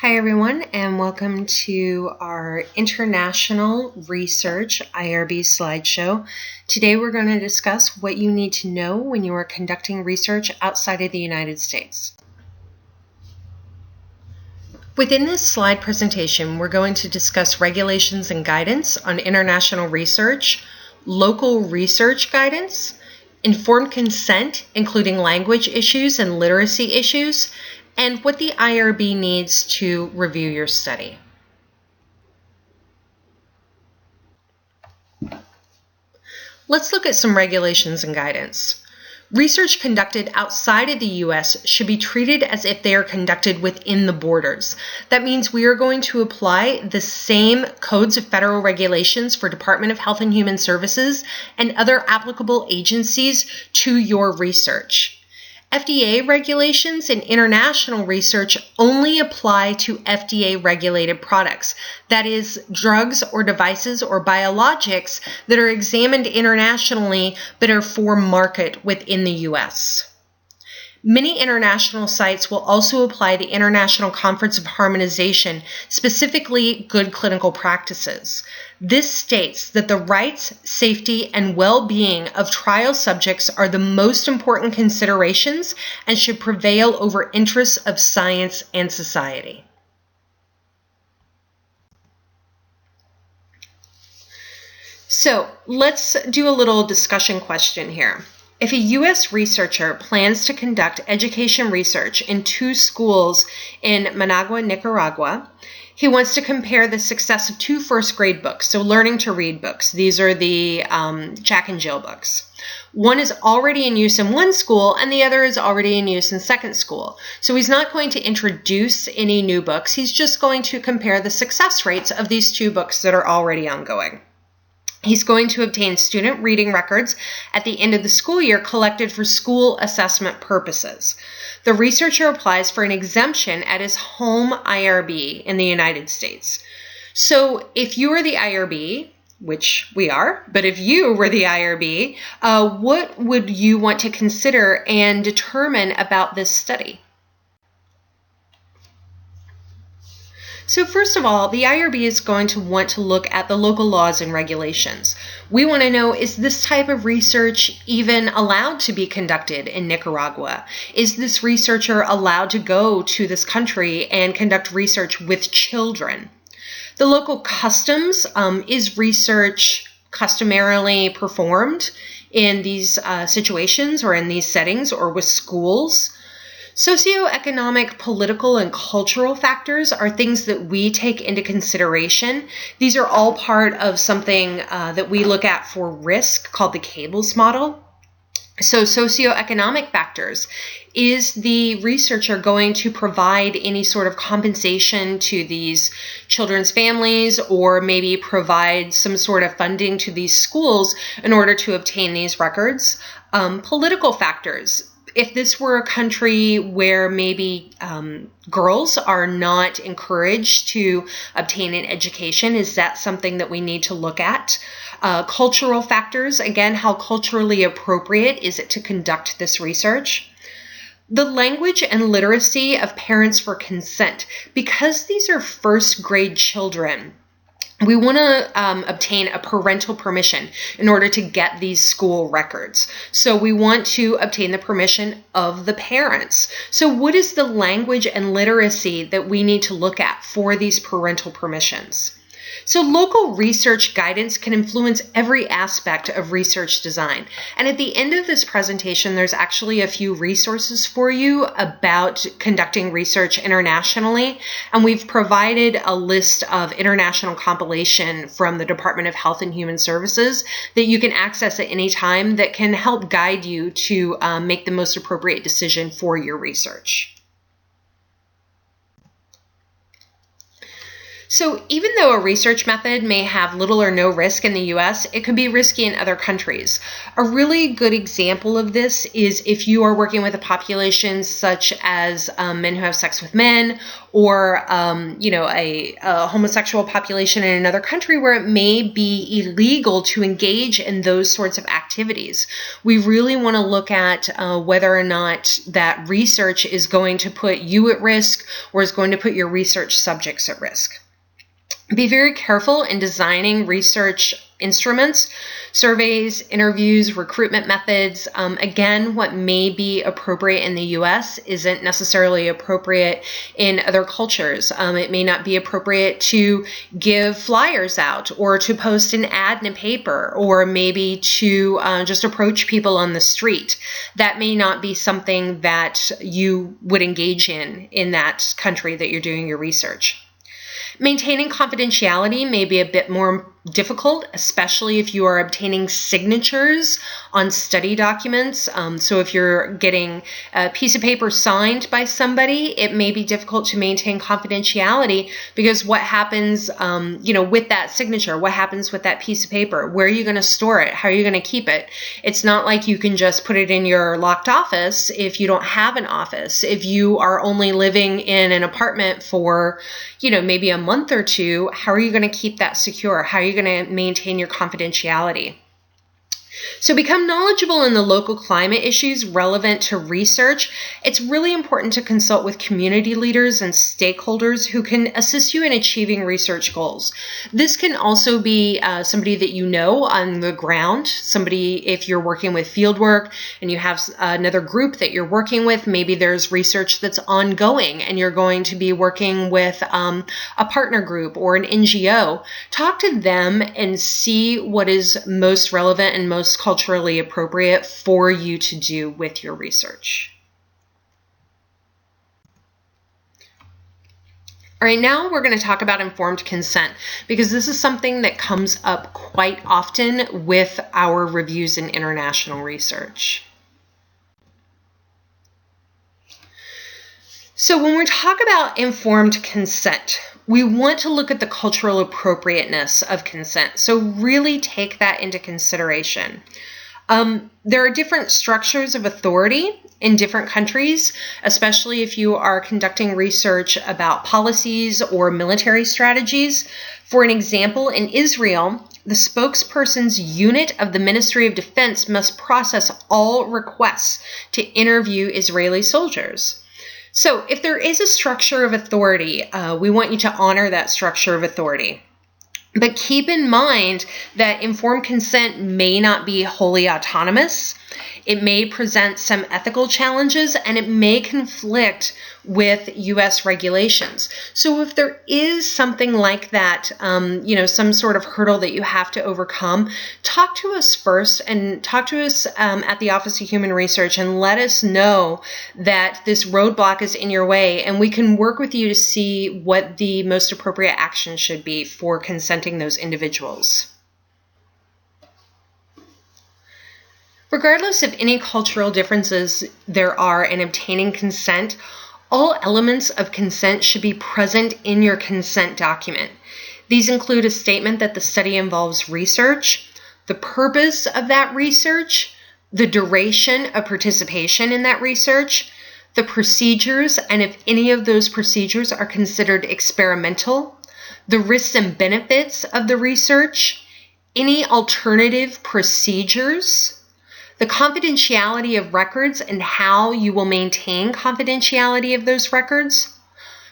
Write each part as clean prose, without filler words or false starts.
Hi everyone, and welcome to our International Research IRB slideshow. Today we're going to discuss what you need to know when you are conducting research outside of the United States. Within this slide presentation, we're going to discuss regulations and guidance on international research, local research guidance, informed consent, including language issues and literacy issues, and what the IRB needs to review your study. Let's look at some regulations and guidance. Research conducted outside of the U.S. should be treated as if they are conducted within the borders. That means we are going to apply the same codes of federal regulations for Department of Health and Human Services and other applicable agencies to your research. FDA regulations in international research only apply to FDA-regulated products, that is, drugs or devices or biologics that are examined internationally but are for market within the U.S. Many international sites will also apply the International Conference of Harmonization, specifically good clinical practices. This states that the rights, safety, and well-being of trial subjects are the most important considerations and should prevail over interests of science and society. So let's do a little discussion question here. If a U.S. researcher plans to conduct education research in 2 schools in Managua, Nicaragua, he wants to compare the success of 2 first-grade books, so learning to read books. These are the Jack and Jill books. One is already in use in one school, and the other is already in use in second school. So he's not going to introduce any new books. He's just going to compare the success rates of these 2 books that are already ongoing. He's going to obtain student reading records at the end of the school year collected for school assessment purposes. The researcher applies for an exemption at his home IRB in the United States. So if you are the IRB, which we are, but if you were the IRB, what would you want to consider and determine about this study? So first of all, the IRB is going to want to look at the local laws and regulations. We want to know, is this type of research even allowed to be conducted in Nicaragua? Is this researcher allowed to go to this country and conduct research with children? The local customs, is research customarily performed in these situations or in these settings or with schools? Socioeconomic, political, and cultural factors are things that we take into consideration. These are all part of something that we look at for risk called the Cables model. So socioeconomic factors. Is the researcher going to provide any sort of compensation to these children's families or maybe provide some sort of funding to these schools in order to obtain these records? Political factors. If this were a country where maybe girls are not encouraged to obtain an education, is that something that we need to look at? Cultural factors, again, how culturally appropriate is it to conduct this research? The language and literacy of parents for consent. Because these are first grade children, we want to obtain a parental permission in order to get these school records. So we want to obtain the permission of the parents. So what is the language and literacy that we need to look at for these parental permissions? So local research guidance can influence every aspect of research design. And at the end of this presentation, there's actually a few resources for you about conducting research internationally. And we've provided a list of international compilation from the Department of Health and Human Services that you can access at any time that can help guide you to make the most appropriate decision for your research. So even though a research method may have little or no risk in the US, it could be risky in other countries. A really good example of this is if you are working with a population such as men who have sex with men, or a homosexual population in another country where it may be illegal to engage in those sorts of activities. We really want to look at whether or not that research is going to put you at risk or is going to put your research subjects at risk. Be very careful in designing research instruments, surveys, interviews, recruitment methods. Again, what may be appropriate in the US isn't necessarily appropriate in other cultures. It may not be appropriate to give flyers out or to post an ad in a paper, or maybe to just approach people on the street. That may not be something that you would engage in that country that you're doing your research. Maintaining confidentiality may be a bit more difficult, especially if you are obtaining signatures on study documents. So if you're getting a piece of paper signed by somebody, it may be difficult to maintain confidentiality, because what happens, with that signature? What happens with that piece of paper? Where are you going to store it? How are you going to keep it? It's not like you can just put it in your locked office if you don't have an office. If you are only living in an apartment for, maybe a month or two, how are you going to keep that secure? How are you going to maintain your confidentiality? So become knowledgeable in the local climate issues relevant to research. It's really important to consult with community leaders and stakeholders who can assist you in achieving research goals. This can also be somebody that you know on the ground, somebody if you're working with fieldwork and you have another group that you're working with, maybe there's research that's ongoing and you're going to be working with a partner group or an NGO. Talk to them and see what is most relevant and most culturally appropriate for you to do with your research. All right, now we're going to talk about informed consent, because this is something that comes up quite often with our reviews in international research. So when we talk about informed consent, we want to look at the cultural appropriateness of consent. So really take that into consideration. There are different structures of authority in different countries, especially if you are conducting research about policies or military strategies. For an example, in Israel, the spokesperson's unit of the Ministry of Defense must process all requests to interview Israeli soldiers. So if there is a structure of authority, we want you to honor that structure of authority. But keep in mind that informed consent may not be wholly autonomous. It may present some ethical challenges, and it may conflict with U.S. regulations. So if there is something like that, some sort of hurdle that you have to overcome, talk to us first, and talk to us at the Office of Human Research, and let us know that this roadblock is in your way, and we can work with you to see what the most appropriate action should be for consenting those individuals. Regardless of any cultural differences there are in obtaining consent, all elements of consent should be present in your consent document. These include a statement that the study involves research, the purpose of that research, the duration of participation in that research, the procedures, and if any of those procedures are considered experimental, the risks and benefits of the research, any alternative procedures, the confidentiality of records and how you will maintain confidentiality of those records,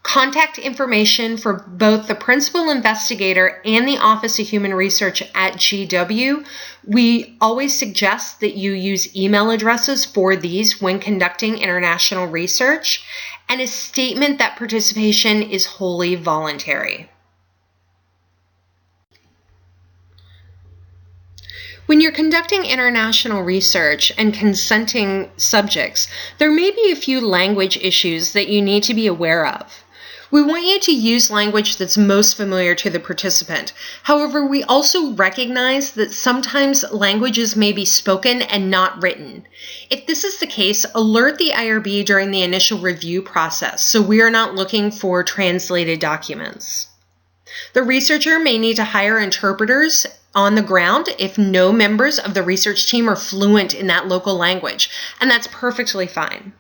contact information for both the principal investigator and the Office of Human Research at GW. We always suggest that you use email addresses for these when conducting international research, and a statement that participation is wholly voluntary. When you're conducting international research and consenting subjects, there may be a few language issues that you need to be aware of. We want you to use language that's most familiar to the participant. However, we also recognize that sometimes languages may be spoken and not written. If this is the case, alert the IRB during the initial review process, so we are not looking for translated documents. The researcher may need to hire interpreters on the ground if no members of the research team are fluent in that local language, and that's perfectly fine.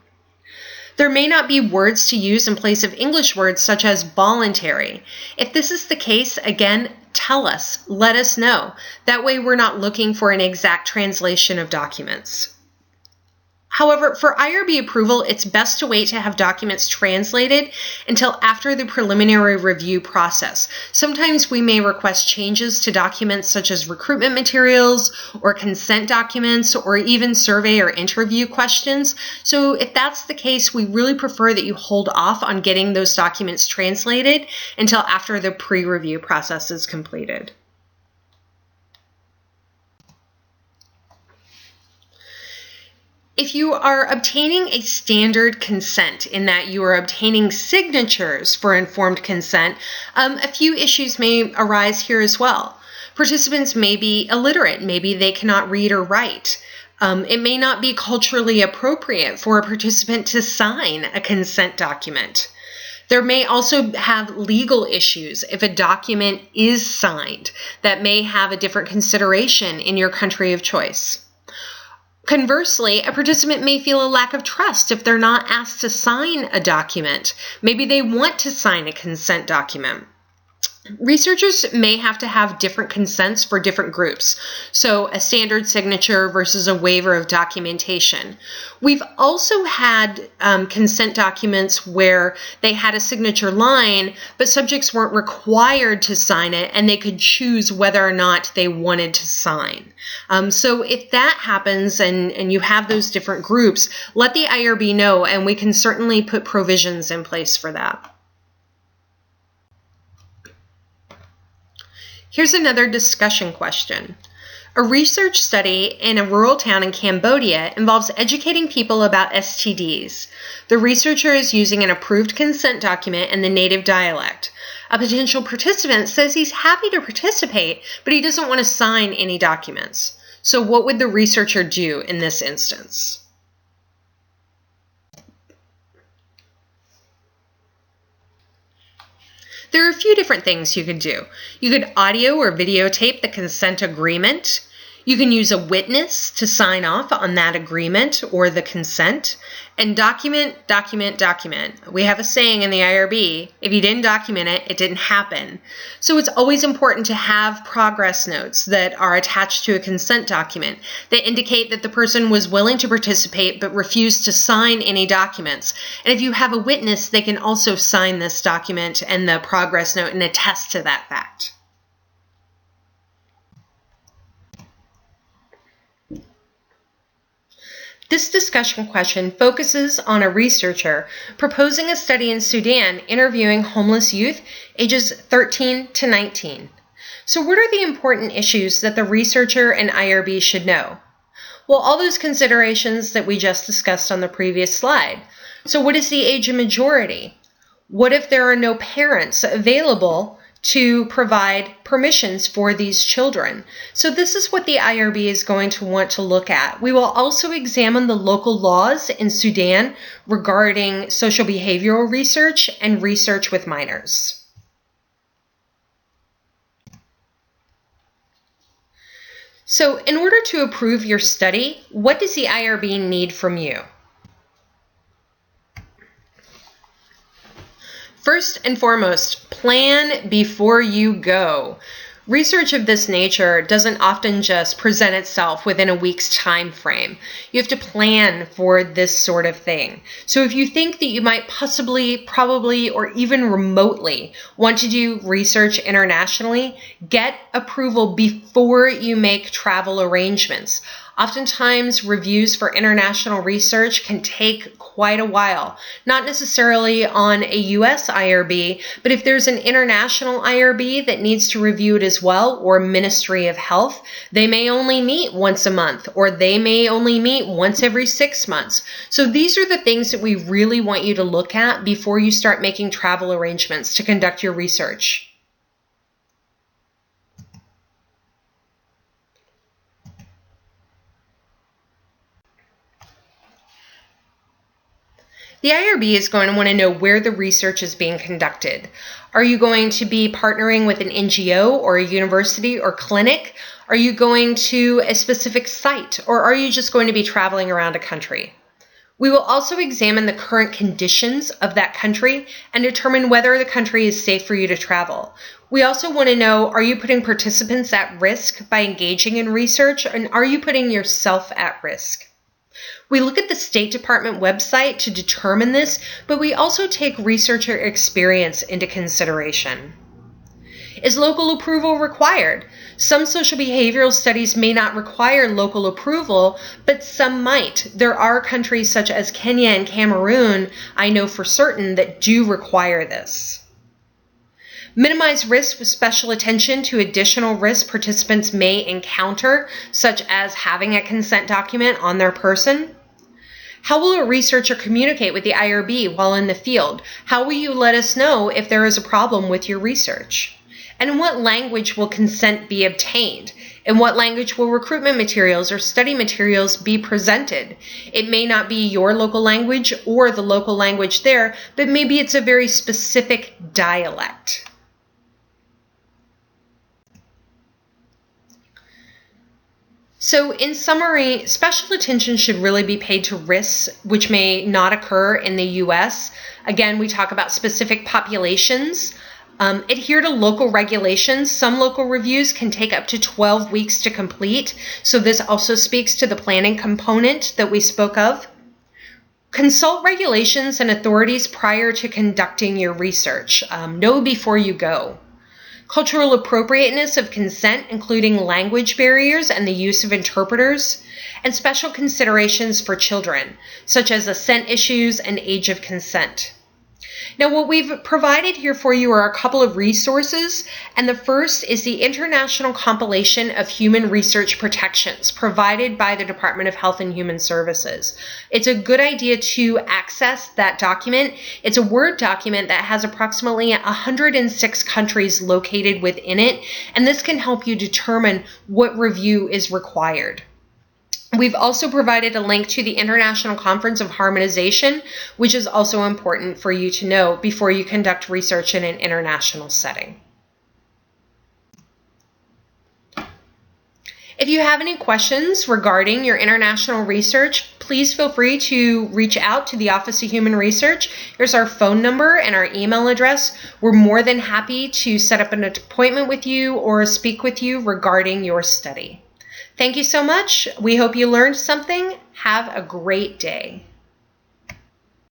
There may not be words to use in place of English words such as voluntary. If this is the case, again, tell us, let us know. That way we're not looking for an exact translation of documents. However, for IRB approval, it's best to wait to have documents translated until after the preliminary review process. Sometimes we may request changes to documents such as recruitment materials or consent documents or even survey or interview questions. So if that's the case, we really prefer that you hold off on getting those documents translated until after the pre-review process is completed. If you are obtaining a standard consent in that you are obtaining signatures for informed consent, a few issues may arise here as well. Participants may be illiterate. Maybe they cannot read or write. It may not be culturally appropriate for a participant to sign a consent document. There may also have legal issues if a document is signed that may have a different consideration in your country of choice. Conversely, a participant may feel a lack of trust if they're not asked to sign a document. Maybe they want to sign a consent document. Researchers may have to have different consents for different groups, so a standard signature versus a waiver of documentation. We've also had consent documents where they had a signature line, but subjects weren't required to sign it, and they could choose whether or not they wanted to sign. So if that happens and you have those different groups, let the IRB know, and we can certainly put provisions in place for that. Here's another discussion question. A research study in a rural town in Cambodia involves educating people about STDs. The researcher is using an approved consent document in the native dialect. A potential participant says he's happy to participate, but he doesn't want to sign any documents. So what would the researcher do in this instance? There are a few different things you could do. You could audio or videotape the consent agreement. You can use a witness to sign off on that agreement or the consent. And document. We have a saying in the IRB, if you didn't document it, it didn't happen. So it's always important to have progress notes that are attached to a consent document that indicate that the person was willing to participate but refused to sign any documents. And if you have a witness, they can also sign this document and the progress note and attest to that fact. This discussion question focuses on a researcher proposing a study in Sudan interviewing homeless youth ages 13 to 19. So what are the important issues that the researcher and IRB should know? Well, all those considerations that we just discussed on the previous slide. So what is the age of majority? What if there are no parents available to provide permissions for these children? So this is what the IRB is going to want to look at. We will also examine the local laws in Sudan regarding social behavioral research and research with minors. So in order to approve your study, what does the IRB need from you? First and foremost, plan before you go. Research of this nature doesn't often just present itself within a week's time frame. You have to plan for this sort of thing. So if you think that you might possibly, probably, or even remotely want to do research internationally, get approval before you make travel arrangements. Oftentimes, reviews for international research can take quite a while, not necessarily on a U.S. IRB, but if there's an international IRB that needs to review it as well, or Ministry of Health, they may only meet once a month, or they may only meet once every 6 months. So these are the things that we really want you to look at before you start making travel arrangements to conduct your research. The IRB is going to want to know where the research is being conducted. Are you going to be partnering with an NGO or a university or clinic? Are you going to a specific site, or are you just going to be traveling around a country? We will also examine the current conditions of that country and determine whether the country is safe for you to travel. We also want to know, are you putting participants at risk by engaging in research, and are you putting yourself at risk? We look at the State Department website to determine this, but we also take researcher experience into consideration. Is local approval required? Some social behavioral studies may not require local approval, but some might. There are countries such as Kenya and Cameroon, I know for certain, that do require this. Minimize risk with special attention to additional risks participants may encounter, such as having a consent document on their person. How will a researcher communicate with the IRB while in the field? How will you let us know if there is a problem with your research? And in what language will consent be obtained? In what language will recruitment materials or study materials be presented? It may not be your local language or the local language there, but maybe it's a very specific dialect. So in summary, special attention should really be paid to risks which may not occur in the U.S. Again, we talk about specific populations. Adhere to local regulations. Some local reviews can take up to 12 weeks to complete, so this also speaks to the planning component that we spoke of. Consult regulations and authorities prior to conducting your research. Know before you go. Cultural appropriateness of consent, including language barriers and the use of interpreters, and special considerations for children, such as assent issues and age of consent. Now, what we've provided here for you are a couple of resources, and the first is the International Compilation of Human Research Protections provided by the Department of Health and Human Services. It's a good idea to access that document. It's a Word document that has approximately 106 countries located within it, and this can help you determine what review is required. We've also provided a link to the International Conference of Harmonization, which is also important for you to know before you conduct research in an international setting. If you have any questions regarding your international research, please feel free to reach out to the Office of Human Research. Here's our phone number and our email address. We're more than happy to set up an appointment with you or speak with you regarding your study. Thank you so much. We hope you learned something. Have a great day.